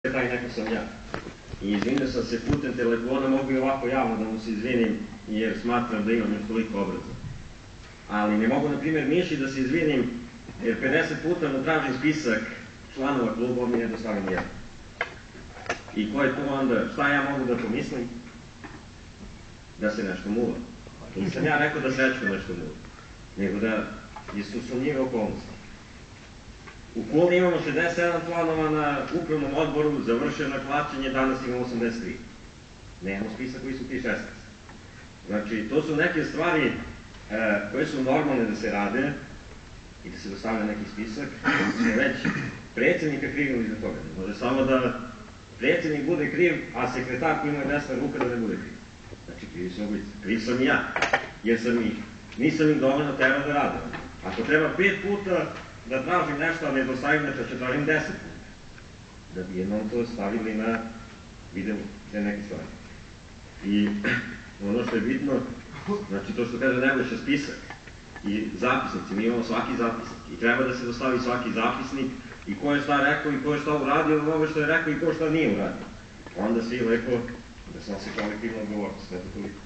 taj neko sam ja. I izvinio sam se putem telefona, mogu i ovako javno da mu se izvinim, jer smatram da imam još toliko obraza. Ali ne mogu, na primjer, Miši da se izvinim, jer 50 puta mu tražim spisak članova kluba, on mi ne dostavi nijedan. I ko je tu onda, šta ja mogu da pomislim? Da se nešto muva. Nisam ja rekao da Srećko nešto muva, nego da su sumnjive okolnosti. U Kuli imamo 67 članova na upravnom odboru, završeno je plaćanje, danas imamo 83. Nemamo spisak koji su ti 16. Znači, to su neke stvari koje su normalne da se rade i da se dostavlja neki spisak, da se već predsjednika krivimo iza toga. Može samo da predsjednik bude kriv, a sekretar koji ima desna ruka da ne bude kriv. Znači, krivi su oblici. Kriv sam i ja, jer nisam ih dovoljno terao da rade. Ako treba 5 puta da tražim nešto, a ne dostavim nešto, ću tražim 10 puta. Da bi jednom to stavili na video te neke stvari. I ono što je bitno, znači to što kaže Nebojša spisak i zapisnici, mi imamo svaki zapisnik i treba da se dostavi svaki zapisnik i ko je šta rekao i ko je šta uradio, ovo što je rekao i ko šta nije uradio. Onda svi lepo da snose kolektivnu odgovornost, eto toliko.